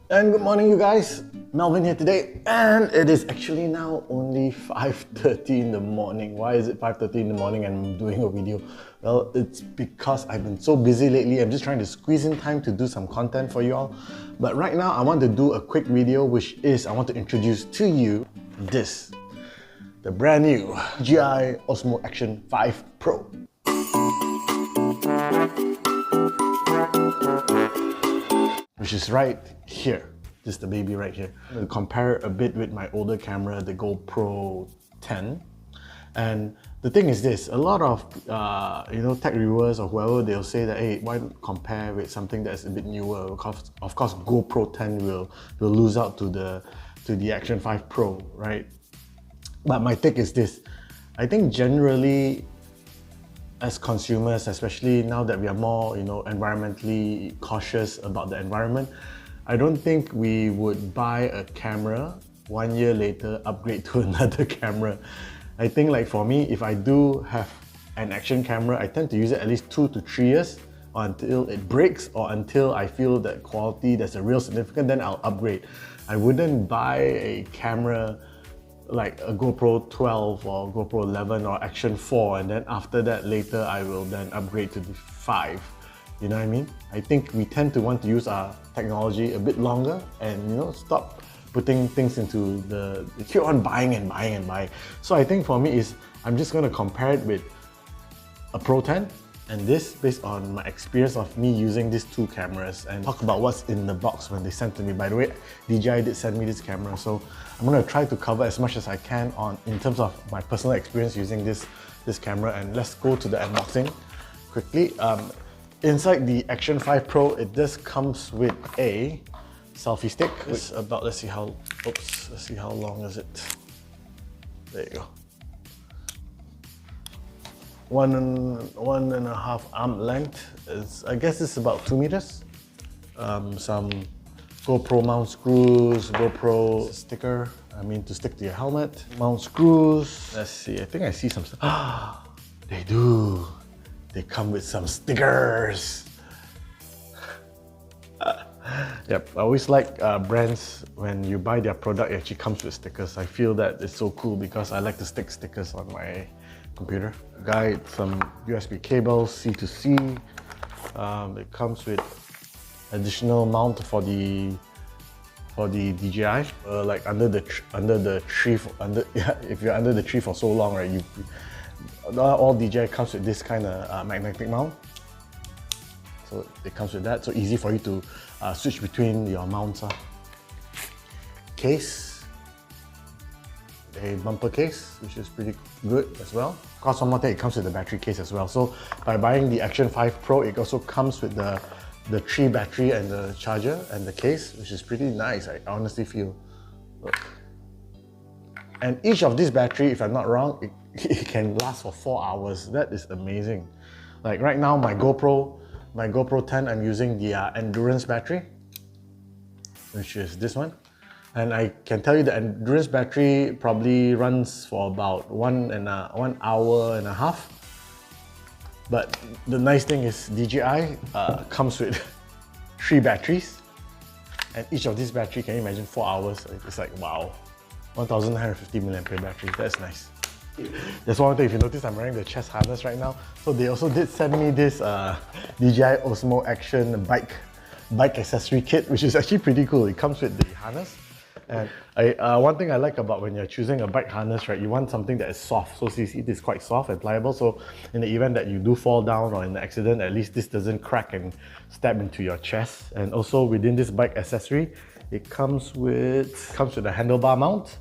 And good morning, you guys. Melvin here today, and it is actually now only 5:30 in the morning. Why is it 5:30 in the morning and I'm doing a video? Well, it's because I've been so busy lately. I'm just trying to squeeze in time to do some content for you all. But right now, I want to do a quick video, which is I want to introduce to you this, the brand new DJI Osmo Action 5 Pro. Which is right here. This is the baby right here. I'm going to compare it a bit with my older camera, the Gopro 10. And the thing is this, a lot of tech reviewers or whoever, they'll say that, hey, why not compare with something that's a bit newer? Of course, Gopro 10 will lose out to the Action 5 Pro, right? But my take is this, I think generally, as consumers, especially now that we are more, environmentally cautious about the environment, I don't think we would buy a camera 1 year later, upgrade to another camera. I think like for me, if I do have an action camera, I tend to use it at least 2 to 3 years or until it breaks or until I feel that quality, there's a real significance, then I'll upgrade. I wouldn't buy a camera like a GoPro 12 or GoPro 11 or Action 4, and then after that later I will then upgrade to the 5. You know what I mean? I think we tend to want to use our technology a bit longer and stop putting things into the keep on buying and buying and buying. So I think for me is I'm just going to compare it with a Pro 10 and this based on my experience of me using these two cameras and talk about what's in the box when they sent to me. By the way, DJI did send me this camera, so I'm going to try to cover as much as I can in terms of my personal experience using this camera. And let's go to the unboxing quickly. Inside the Action 5 Pro, it just comes with a selfie stick. It's about, let's see how long is it. There you go. 1.5 arm length. I guess it's about 2 meters. Some GoPro mount screws, GoPro sticker, to stick to your helmet. Mount screws. Let's see, I think I see some stuff. Ah, they do. They come with some stickers. Yep, I always like brands when you buy their product, it actually comes with stickers. I feel that it's so cool because I like to stick stickers on my computer. Guide, some USB cables, C to C. It comes with additional mount for the DJI. Like under the tree, if you're under the tree for so long, right? All DJI comes with this kind of magnetic mount. So it comes with that, so easy for you to switch between your mounts. Case, a bumper case, which is pretty good as well. Of course, one more thing, it comes with the battery case as well. So by buying the Action 5 Pro, it also comes with the 3 battery and the charger and the case, which is pretty nice, I honestly feel. Look. And each of these battery, if I'm not wrong, it can last for 4 hours. That is amazing. Like right now, my GoPro 10, I'm using the endurance battery, which is this one. And I can tell you the endurance battery probably runs for about 1 hour and a half. But the nice thing is DJI comes with 3 batteries. And each of these battery, can you imagine 4 hours? It's like, wow, 1950 mAh battery, that's nice. There's one thing, if you notice, I'm wearing the chest harness right now. So they also did send me this DJI Osmo Action bike accessory kit, which is actually pretty cool. It comes with the harness. And one thing I like about when you're choosing a bike harness, right, you want something that is soft. So see, it is quite soft and pliable. So in the event that you do fall down or in an accident, at least this doesn't crack and stab into your chest. And also within this bike accessory, it comes with a handlebar mount.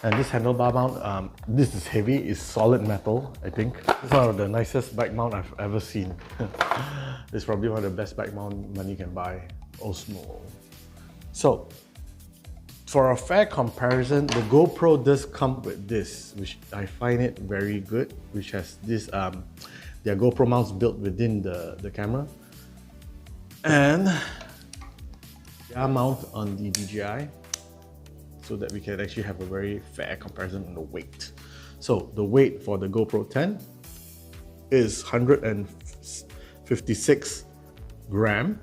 And this handlebar mount, this is heavy, it's solid metal, I think. It's one of the nicest bike mount I've ever seen. It's probably one of the best bike mount money can buy, Osmo. So, for a fair comparison, the GoPro does come with this, which I find it very good, which has this, their GoPro mounts built within the camera. And their mount on the DJI, so that we can actually have a very fair comparison on the weight. So the weight for the GoPro 10 is 156 gram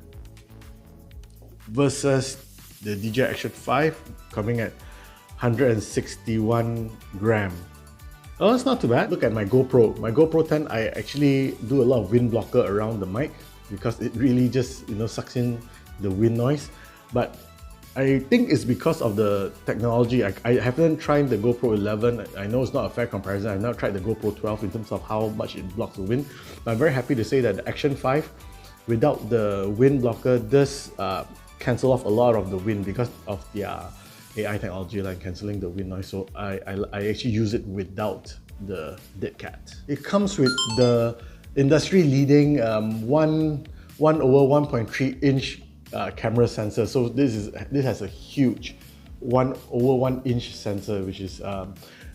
versus the DJI Action 5 coming at 161 gram. Oh, that's not too bad. Look at my GoPro. My GoPro 10, I actually do a lot of wind blocker around the mic because it really just, sucks in the wind noise. But I think it's because of the technology. I haven't tried the GoPro 11. I know it's not a fair comparison. I've not tried the GoPro 12 in terms of how much it blocks the wind. But I'm very happy to say that the Action 5, without the wind blocker, does cancel off a lot of the wind because of their AI technology, like cancelling the wind noise. So I actually use it without the dead cat. It comes with the industry-leading 1/1.3 inch camera sensor. So this has a huge 1/1 inch sensor,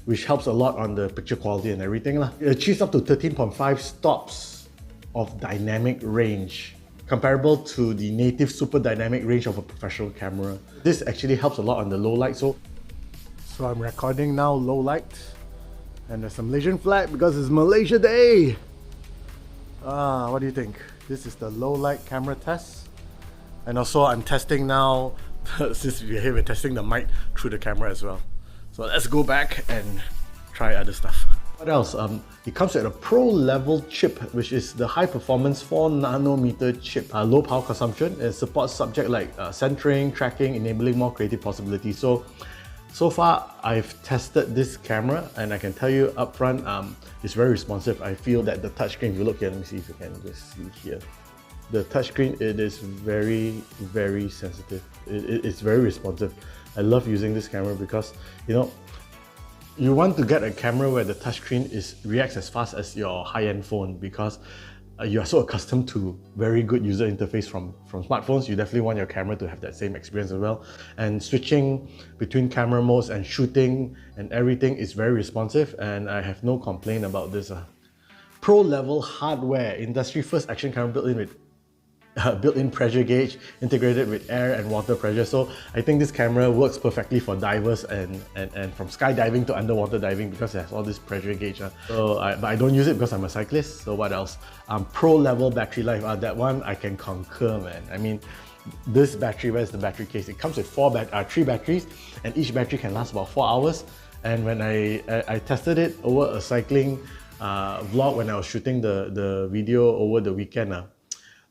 which helps a lot on the picture quality and everything. It achieves up to 13.5 stops of dynamic range, comparable to the native super dynamic range of a professional camera. This actually helps a lot on the low light. So I'm recording now low light, and there's a Malaysian flag because it's Malaysia Day. What do you think? This is the low light camera test. And also I'm testing now, since we're here, we're testing the mic through the camera as well. So let's go back and try other stuff. What else? It comes with a pro level chip, which is the high performance 4nm chip, low power consumption. It supports subject like centering, tracking, enabling more creative possibilities. So far I've tested this camera, and I can tell you up front, it's very responsive. I feel that the touchscreen, if you look here, let me see if you can just see here. The touchscreen, it is very, very sensitive. It's very responsive. I love using this camera because, you want to get a camera where the touchscreen reacts as fast as your high-end phone, because you are so accustomed to very good user interface from smartphones. You definitely want your camera to have that same experience as well. And switching between camera modes and shooting and everything is very responsive, and I have no complaint about this. Pro level hardware, industry first action camera built-in pressure gauge, integrated with air and water pressure. So I think this camera works perfectly for divers and from skydiving to underwater diving, because it has all this pressure gauge. But I don't use it because I'm a cyclist. So what else? Pro level battery life. That one I can concur, man. I mean, this battery, where's the battery case? It comes with 3 batteries, and each battery can last about 4 hours. And when I tested it over a cycling vlog, when I was shooting the video over the weekend,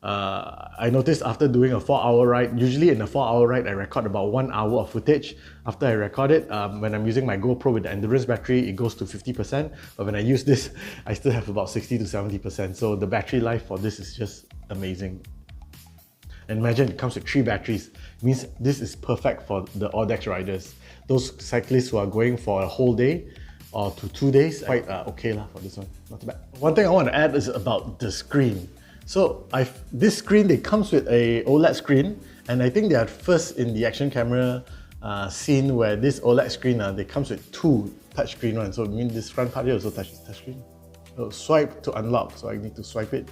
I noticed after doing a 4-hour ride, usually in a 4-hour ride I record about 1 hour of footage. After I record it, when I'm using my GoPro with the endurance battery, it goes to 50%, but when I use this, I still have about 60 to 70%. So the battery life for this is just amazing. And imagine it comes with 3 batteries. It means this is perfect for the Audex riders. Those cyclists who are going for a whole day or to 2 days, quite okay for this one, not too bad. One thing I want to add is about the screen. So this screen, it comes with a OLED screen, and I think they are first in the action camera scene where this OLED screen, they comes with 2 touchscreen ones. So I mean this front part here also touchscreen. So swipe to unlock, so I need to swipe it.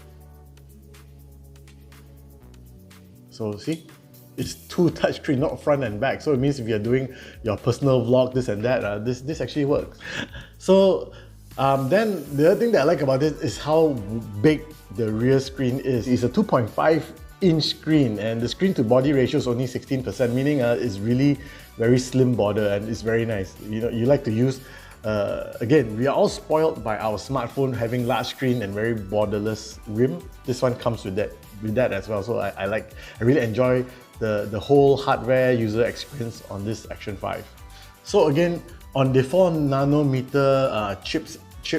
So see, it's 2 touchscreen, not front and back. So it means if you're doing your personal vlog, this and that, this actually works. So then the other thing that I like about this is how big the rear screen is. It's a 2.5-inch screen, and the screen to body ratio is only 16%, meaning it's really very slim border, and it's very nice. You like to use, again, we are all spoiled by our smartphone having large screen and very borderless rim. This one comes with that as well. So I really enjoy the whole hardware user experience on this Action 5. So again, on the 4nm chip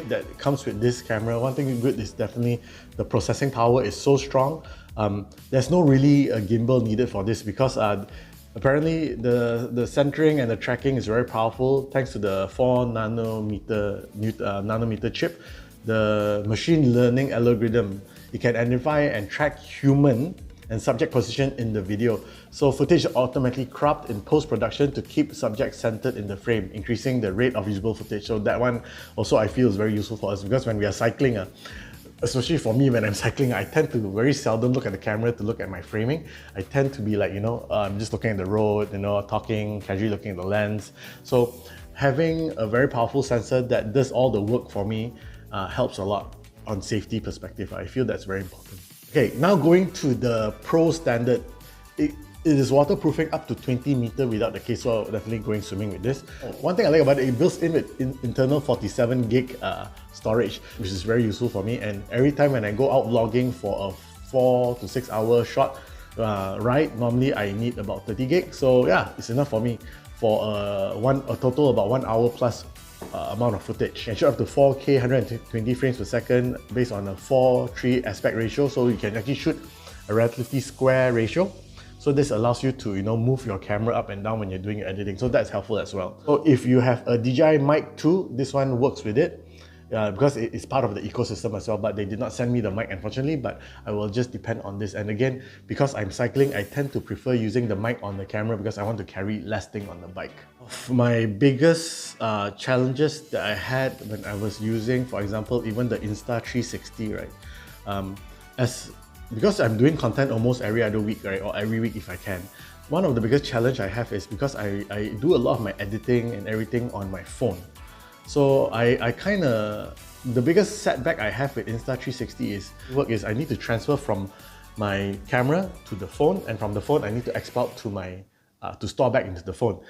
that comes with this camera, one thing good is definitely the processing power is so strong. There's no really a gimbal needed for this, because apparently the centering and the tracking is very powerful thanks to the 4nm chip. The machine learning algorithm, it can identify and track human and subject position in the video. So footage is automatically cropped in post-production to keep subject centered in the frame, increasing the rate of visible footage. So that one also I feel is very useful for us, because when we are cycling, especially for me when I'm cycling, I tend to very seldom look at the camera to look at my framing. I tend to be like, I'm just looking at the road, talking, casually looking at the lens. So having a very powerful sensor that does all the work for me helps a lot on safety perspective. I feel that's very important. Okay, now going to the Pro standard. It is waterproofing up to 20 meters without the case, so definitely going swimming with this. One thing I like about it, it builds in with internal 47 gig storage, which is very useful for me. And every time when I go out vlogging for a 4 to 6 hour shot ride, normally I need about 30 gig. So yeah, it's enough for me for a total about 1 hour plus amount of footage. And shoot up to 4K 120 frames per second based on a 4:3 aspect ratio, so you can actually shoot a relatively square ratio. So this allows you to, move your camera up and down when you're doing your editing. So that's helpful as well. So if you have a DJI Mic 2, this one works with it. Because it's part of the ecosystem as well, but they did not send me the mic unfortunately, but I will just depend on this. And again, because I'm cycling, I tend to prefer using the mic on the camera because I want to carry less thing on the bike. My biggest challenges that I had when I was using, for example, even the Insta360, right? Because I'm doing content almost every other week, right, or every week if I can. One of the biggest challenge I have is because I do a lot of my editing and everything on my phone. So the biggest setback I have with Insta360 is I need to transfer from my camera to the phone, and from the phone I need to export to my to store back into the phone.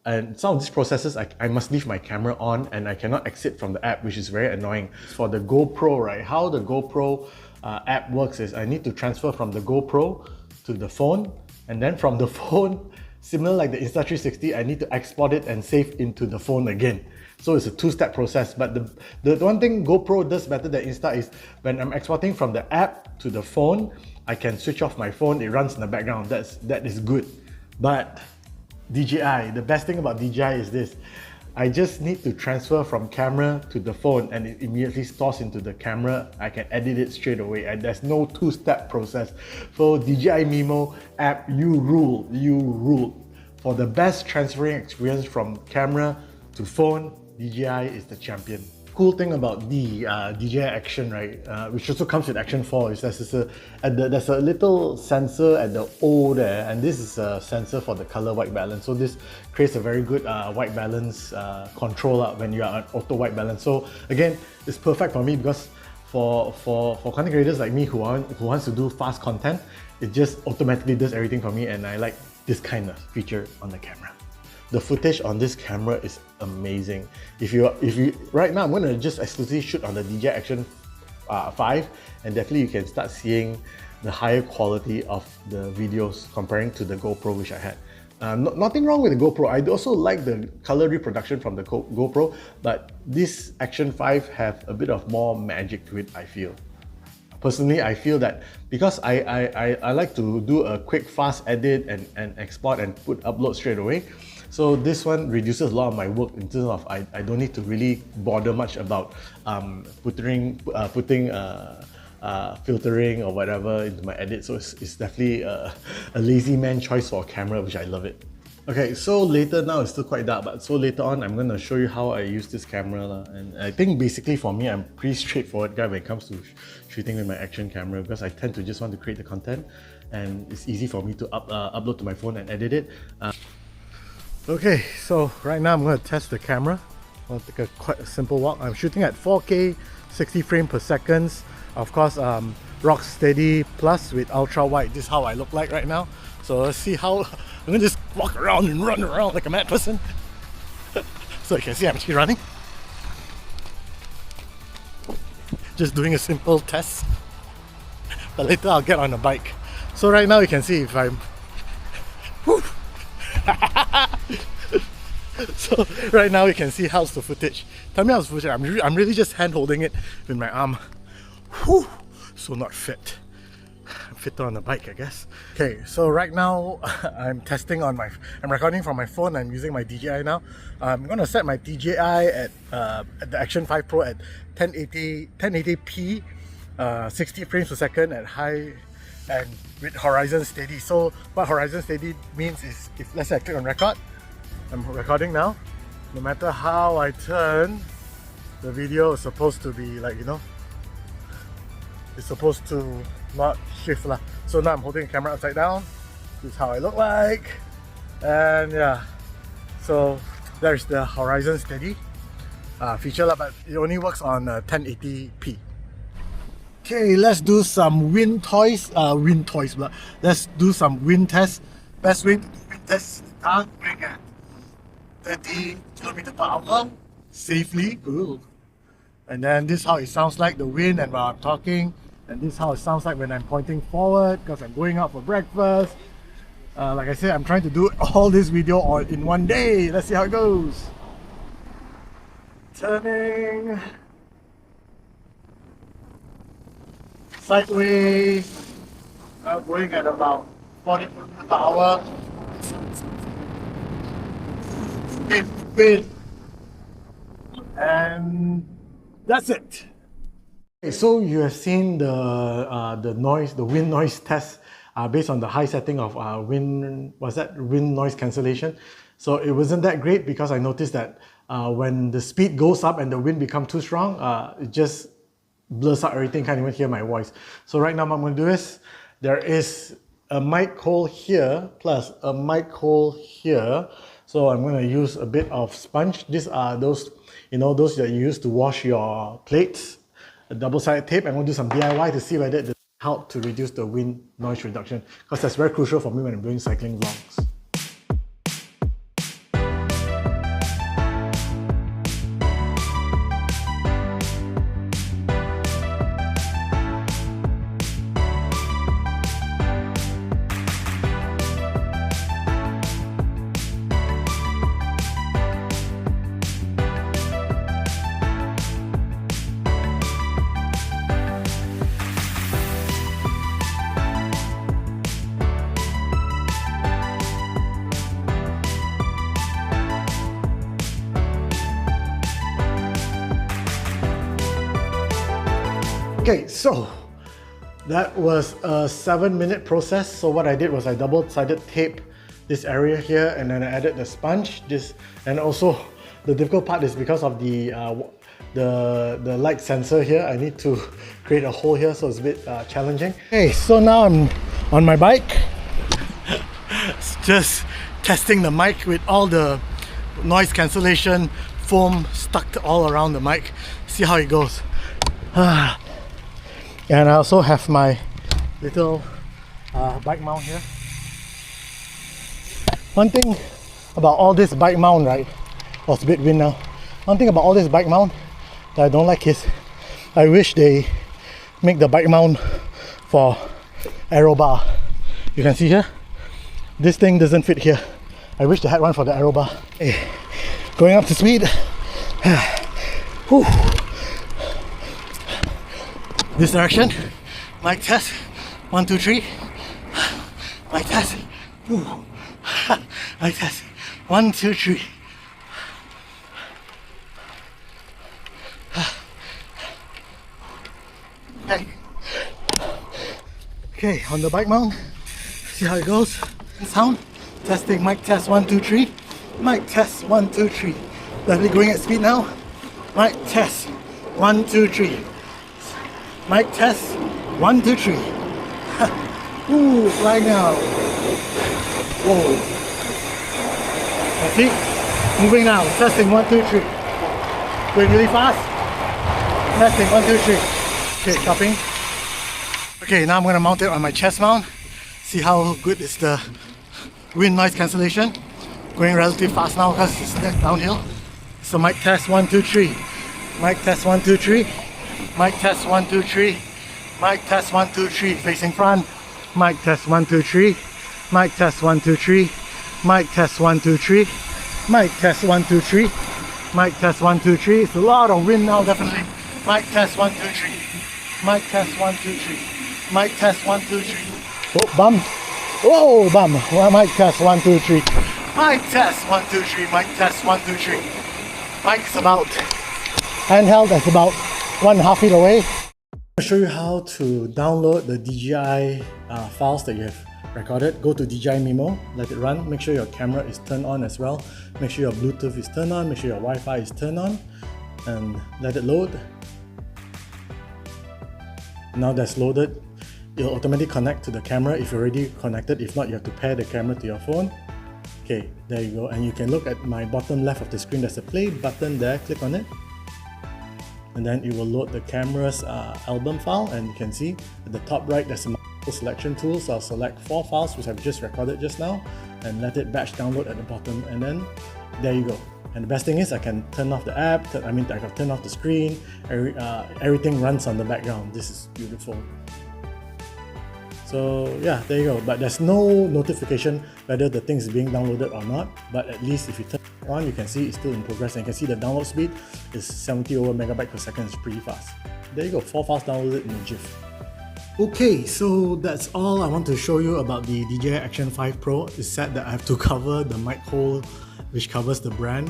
And some of these processes I must leave my camera on and I cannot exit from the app, which is very annoying. For the Gopro, right, how the Gopro app works is I need to transfer from the GoPro to the phone, and then from the phone, similar like the Insta360, I need to export it and save into the phone again. So it's a two-step process, but the one thing GoPro does better than Insta is when I'm exporting from the app to the phone, I can switch off my phone, it runs in the background, that is good. But DJI, the best thing about DJI is this, I just need to transfer from camera to the phone and it immediately stores into the camera. I can edit it straight away and there's no two-step process. For DJI Mimo app, you rule. For the best transferring experience from camera to phone, DJI is the champion. Cool thing about the DJI Action, right, which also comes with Action 4, is there's a little sensor at the O there, and this is a sensor for the color white balance. So this creates a very good white balance control when you are on auto white balance. So again, it's perfect for me because for content creators like me who wants to do fast content, it just automatically does everything for me, and I like this kind of feature on the camera. The footage on this camera is amazing. If you right now, I'm going to just exclusively shoot on the DJI Action 5, and definitely you can start seeing the higher quality of the videos comparing to the GoPro which I had. Nothing wrong with the GoPro. I also like the color reproduction from the GoPro, but this Action 5 have a bit of more magic to it, I feel. Personally, I feel that because I like to do a quick fast edit and export and upload straight away. So this one reduces a lot of my work in terms of I don't need to really bother much about putting filtering or whatever into my edit. So it's definitely a lazy man choice for a camera, which I love it. Okay, so later, now it's still quite dark, but so later on I'm going to show you how I use this camera. And I think basically for me, I'm a pretty straightforward guy when it comes to shooting with my action camera, because I tend to just want to create the content and it's easy for me to upload to my phone and edit it. Okay, so right now I'm going to test the camera. I'll take quite a simple walk. I'm shooting at 4K 60 frames per second. Of course, rock steady plus with ultra wide. This is how I look like right now. So let's see how I'm going to just walk around and run around like a mad person. So you can see I'm actually running. Just doing a simple test. But later I'll get on a bike. So right now you can see if I'm... Whew. So right now you can see how's the footage. Tell me how's the footage. I'm really just hand holding it with my arm. Whew. So not fit. I'm fitter on the bike, I guess. Okay, so right now I'm testing on I'm recording from my phone. I'm using my DJI now. I'm gonna set my DJI at the Action 5 Pro at 1080p 60 frames per second at high and with horizon steady. So what horizon steady means is, if let's say I click on record, I'm recording now, no matter how I turn, the video is supposed to be like, it's supposed to not shift lah. So now I'm holding the camera upside down. This is how I look like. And yeah, so there's the horizon steady feature lah, but it only works on 1080p. Okay, let's do some wind toys. Let's do some wind tests Best way to do wind test in the car, going at 30 km per hour safely. Ooh. And then this is how it sounds like, the wind and while I'm talking. And this is how it sounds like when I'm pointing forward because I'm going out for breakfast. Like I said, I'm trying to do all this video all in one day. Let's see how it goes. Turning. Sideways. I'm going at about 40 km per hour. Wind. And that's it. Okay, so you have seen the noise, the wind noise test based on the high setting of wind noise cancellation. So it wasn't that great because I noticed that when the speed goes up and the wind becomes too strong, it just blurs out everything, can't even hear my voice. So right now what I'm going to do is, there is a mic hole here plus a mic hole here. So I'm going to use a bit of sponge. These are those, those that you use to wash your plates. A double-sided tape. I'm going to do some DIY to see whether it help to reduce the wind noise reduction, because that's very crucial for me when I'm doing cycling vlogs. Okay, so that was a 7-minute process. So what I did was I double-sided tape this area here, and then I added the sponge. And also the difficult part is because of the light sensor here. I need to create a hole here, so it's a bit challenging. Okay, so now I'm on my bike, just testing the mic with all the noise cancellation foam stuck all around the mic. See how it goes. And I also have my little bike mount here. One thing about all this bike mount, right? Oh, it's a bit wind now. One thing about all this bike mount that I don't like is I wish they make the bike mount for aero bar. You can see here, this thing doesn't fit here. I wish they had one for the aero bar. Hey, going up to speed. Whew. This direction, mic test, 1, 2, 3. Mic test, mic test, 1, 2, 3. Okay, on the bike mount, see how it goes. Sound, testing, mic test, 1, 2, 3. Mic test, 1, 2, 3. Definitely going at speed now. Mic test, 1, 2, 3. Mic test, 1, 2, 3. Ooh, flying now. Whoa. That's it. Moving now. Testing, 1, 2, 3. Going really fast. Testing, 1, 2, 3. Okay, stopping. Okay, now I'm going to mount it on my chest mount. See how good is the wind noise cancellation. Going relatively fast now because it's downhill. So mic test, 1, 2, 3. Mic test, 1, 2, 3. Mic test, 1, 2, 3. Mic test, 1, 2, 3. Facing front. Mic test, 1, 2, 3. Mic test, 1, 2, 3. Mic test, 1, 2, 3. Mic test, 1, 2, 3. Mic test, 1, 2, 3. It's a lot of wind now, definitely. Mic test, 1, 2, 3. Mic test, 1, 2, 3. Mic test, 1, 2, 3. Oh, bum. Whoa, bum. Mic test, 1, 2, 3. Mic test, 1, 2, 3. Mic test, 1, 2, 3. Mic's about handheld, that's about 1.5 feet away. I'll show you how to download the DJI files that you have recorded. Go to DJI Memo, let it run. Make sure your camera is turned on as well. Make sure your Bluetooth is turned on. Make sure your Wi-Fi is turned on, and let it load. Now that's loaded, it'll automatically connect to the camera if you're already connected. If not, you have to pair the camera to your phone. Okay, there you go. And you can look at my bottom left of the screen. There's a play button there. Click on it. And then it will load the camera's album file, and you can see at the top right there's a selection tool, so I'll select 4 files which I've just recorded just now and let it batch download at the bottom, and then there you go. And the best thing is I can turn off the app, I can turn off the screen, everything runs on the background. This is beautiful. So yeah, there you go. But there's no notification whether the thing is being downloaded or not, but at least if you turn it on, you can see it's still in progress, and you can see the download speed is 70 over megabyte per second. It's pretty fast. There you go, 4 files downloaded in a jiff. Okay, so that's all I want to show you about the DJI Action 5 Pro. It's sad that I have to cover the mic hole which covers the brand.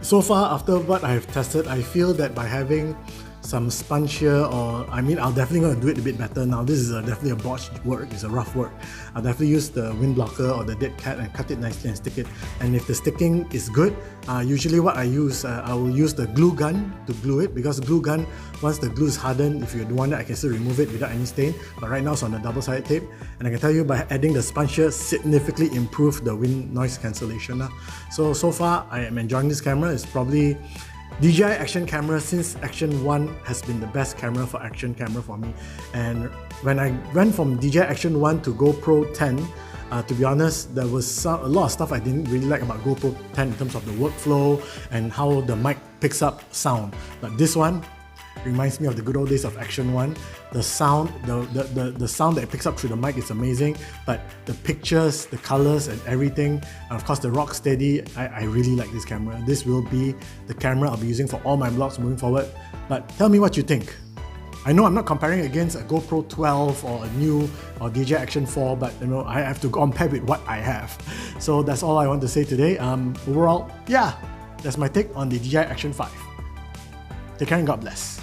So far, after what I have tested, I feel that by having some sponge here, or I'll definitely going to do it a bit better now. This is definitely a botched work, it's a rough work. I'll definitely use the wind blocker or the dead cat and cut it nicely and stick it. And if the sticking is good, usually what I use, I will use the glue gun to glue it, because the glue gun, once the glue is hardened, if you want it, I can still remove it without any stain. But right now it's on a double-sided tape, and I can tell you by adding the sponge here, significantly improved the wind noise cancellation. So far I am enjoying this camera. It's probably DJI Action camera since Action 1 has been the best camera for action camera for me. And when I went from DJI Action 1 to GoPro 10, to be honest, there was a lot of stuff I didn't really like about GoPro 10 in terms of the workflow and how the mic picks up sound. But this one reminds me of the good old days of Action 1. The sound, the sound that it picks up through the mic is amazing, but the pictures, the colors and everything, and of course the rock steady, I really like this camera. This will be the camera I'll be using for all my vlogs moving forward. But tell me what you think. I know I'm not comparing against a GoPro 12 or a new or DJI Action 4, but I have to compare with what I have. So that's all I want to say today. Overall, yeah, that's my take on the DJI Action 5. Take care and God bless.